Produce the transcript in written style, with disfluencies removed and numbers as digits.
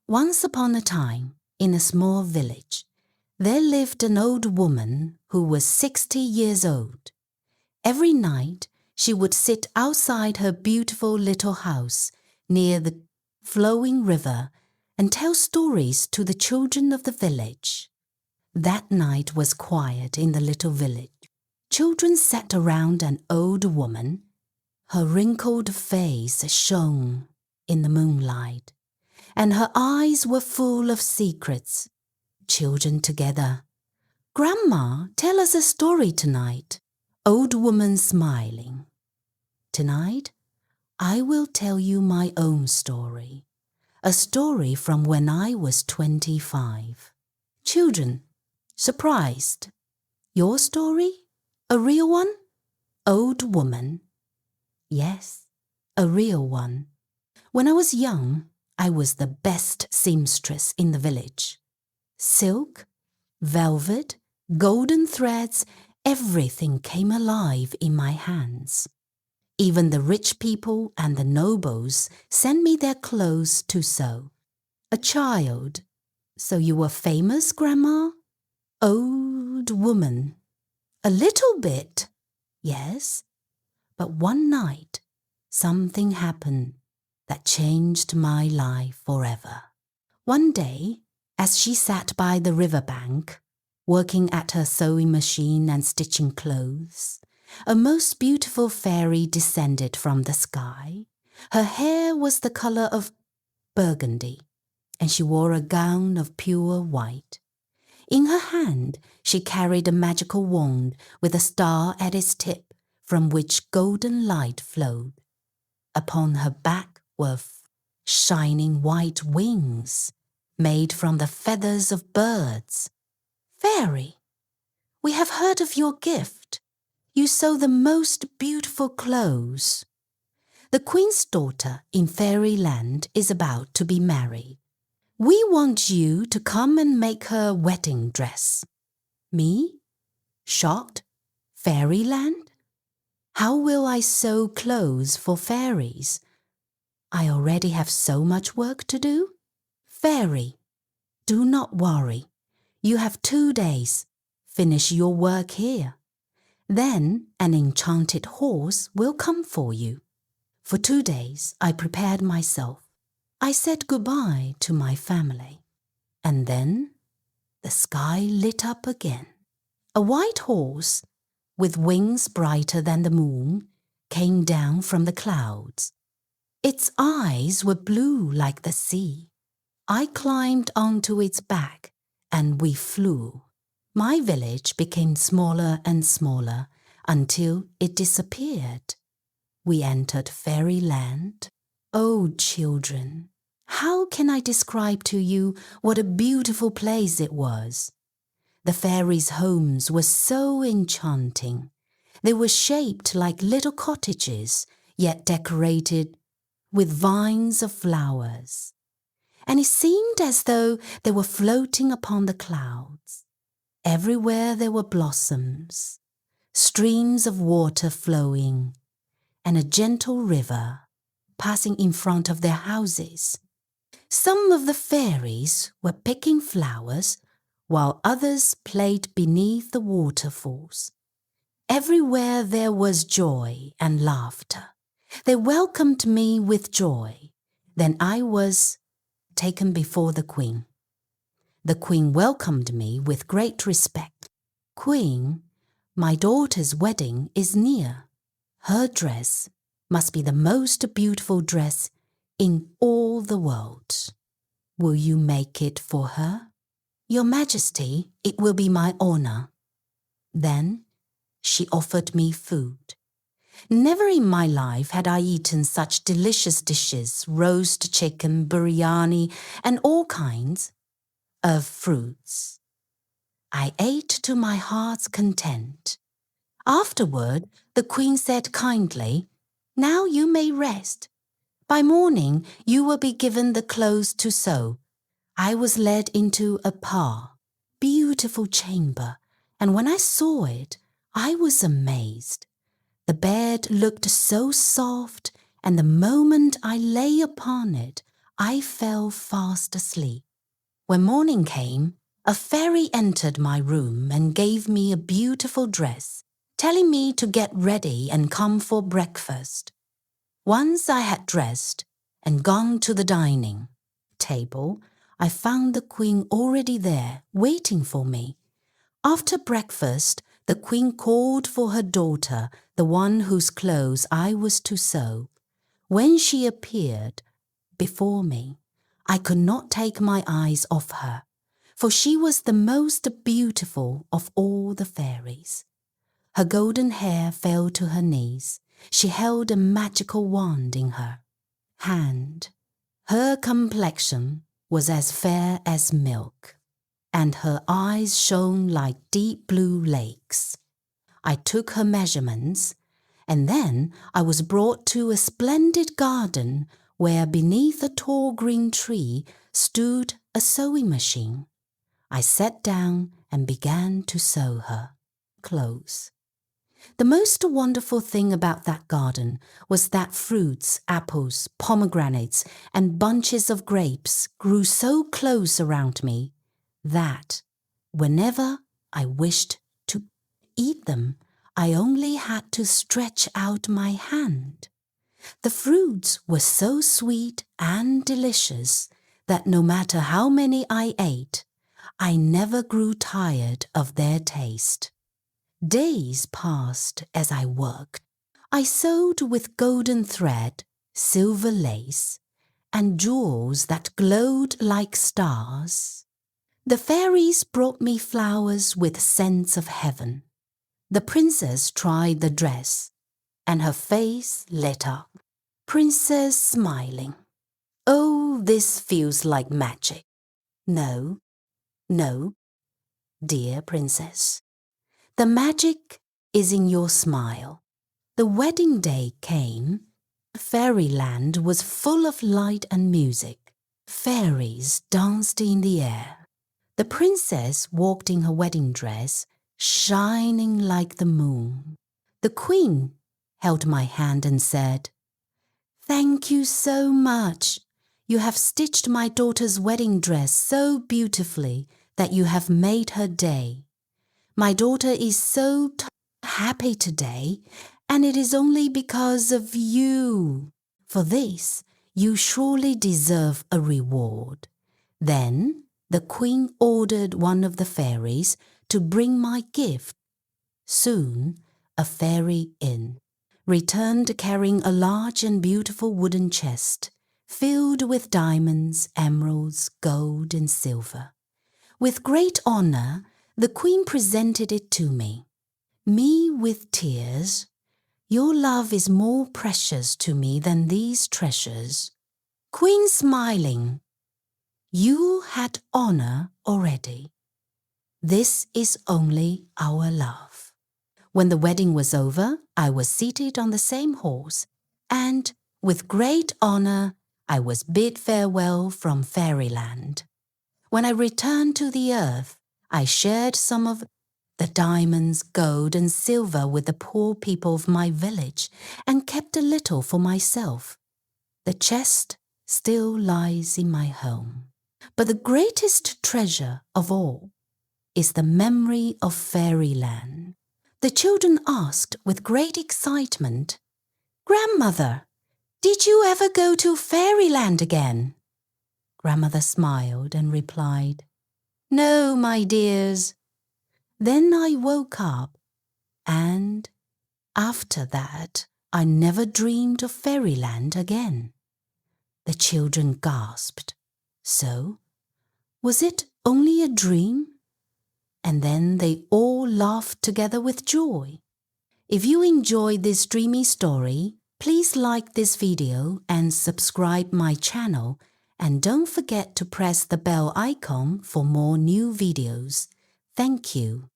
Once upon a time, in a small village, there lived an old woman who was 60 years old. Every night, she would sit outside her beautiful little house near the flowing river and tell stories to the children of the village. That night was quiet in the little village. Children sat around an old woman. Her wrinkled face shone in the moonlight, and her eyes were full of secrets. Children together. "Grandma, tell us a story tonight." Old woman smiling. "Tonight, I will tell you my own story. A story from when I was 25. Children, surprised. "Your story? A real one?" Old woman. "Yes, a real one. When I was young, I was the best seamstress in the village. Silk, velvet, golden threads, everything came alive in my hands. Even the rich people and the nobles sent me their clothes to sew. A child. So you were famous, Grandma?" Old woman. "A little bit. Yes. But one night, something happened that changed my life forever." One day, as she sat by the riverbank, working at her sewing machine and stitching clothes, a most beautiful fairy descended from the sky. Her hair was the color of burgundy, and she wore a gown of pure white. In her hand, she carried a magical wand with a star at its tip, from which golden light flowed. Upon her back were shining white wings, made from the feathers of birds. "Fairy, we have heard of your gift. You sew the most beautiful clothes. The Queen's daughter in Fairyland is about to be married. We want you to come and make her wedding dress." Me? Shocked? Fairyland? How will I sew clothes for fairies? I already have so much work to do. "Fairy, do not worry. You have 2 days. Finish your work here. Then an enchanted horse will come for you." For 2 days I prepared myself. I said goodbye to my family. And then the sky lit up again. A white horse, with wings brighter than the moon, came down from the clouds. Its eyes were blue like the sea. I climbed onto its back, and we flew. My village became smaller and smaller until it disappeared. We entered Fairyland. Oh, children, how can I describe to you what a beautiful place it was? The fairies' homes were so enchanting. They were shaped like little cottages, yet decorated with vines of flowers. And it seemed as though they were floating upon the clouds. Everywhere there were blossoms, streams of water flowing, and a gentle river passing in front of their houses. Some of the fairies were picking flowers, while others played beneath the waterfalls. Everywhere there was joy and laughter. They welcomed me with joy. Then I was taken before the Queen. The Queen welcomed me with great respect. "Queen, my daughter's wedding is near. Her dress must be the most beautiful dress in all the world. Will you make it for her?" "Your Majesty, it will be my honor." Then she offered me food. Never in my life had I eaten such delicious dishes, roast chicken, biryani, and all kinds of fruits. I ate to my heart's content. Afterward, the Queen said kindly, "Now you may rest. By morning, you will be given the clothes to sew." I was led into a beautiful chamber, and when I saw it, I was amazed. The bed looked so soft, and the moment I lay upon it, I fell fast asleep. When morning came, a fairy entered my room and gave me a beautiful dress, telling me to get ready and come for breakfast. Once I had dressed and gone to the dining table, I found the queen already there, waiting for me. After breakfast, the queen called for her daughter, the one whose clothes I was to sew. When she appeared before me, I could not take my eyes off her, for she was the most beautiful of all the fairies. Her golden hair fell to her knees. She held a magical wand in her hand. Her complexion was as fair as milk, and her eyes shone like deep blue lakes. I took her measurements, and then I was brought to a splendid garden where beneath a tall green tree stood a sewing machine. I sat down and began to sew her clothes. The most wonderful thing about that garden was that fruits, apples, pomegranates, and bunches of grapes grew so close around me that, whenever I wished to eat them, I only had to stretch out my hand. The fruits were so sweet and delicious that no matter how many I ate, I never grew tired of their taste. Days passed as I worked. I sewed with golden thread, silver lace, and jewels that glowed like stars. The fairies brought me flowers with scents of heaven. The princess tried the dress, and her face lit up. Princess smiling. Oh, this feels like magic. No, no, dear princess. The magic is in your smile. The wedding day came. Fairyland was full of light and music. Fairies danced in the air. The princess walked in her wedding dress, shining like the moon. The queen held my hand and said, "Thank you so much. You have stitched my daughter's wedding dress so beautifully that you have made her day. My daughter is so happy today, and it is only because of you. For this, you surely deserve a reward." Then the queen ordered one of the fairies to bring my gift. Soon, a fairy returned carrying a large and beautiful wooden chest filled with diamonds, emeralds, gold, and silver. With great honor, the queen presented it to me. Me with tears, "Your love is more precious to me than these treasures." Queen smiling, "You had honor already. This is only our love." When the wedding was over, I was seated on the same horse, and with great honor, I was bid farewell from Fairyland. When I returned to the earth, I shared some of the diamonds, gold, and silver with the poor people of my village, and kept a little for myself. The chest still lies in my home. But the greatest treasure of all is the memory of Fairyland. The children asked with great excitement, "Grandmother, did you ever go to Fairyland again?" Grandmother smiled and replied, "No, my dears." Then I woke up, and after that I never dreamed of Fairyland again. The children gasped. So, was it only a dream? And then they all laughed together with joy. If you enjoyed this dreamy story, please like this video and subscribe my channel, and don't forget to press the bell icon for more new videos. Thank you.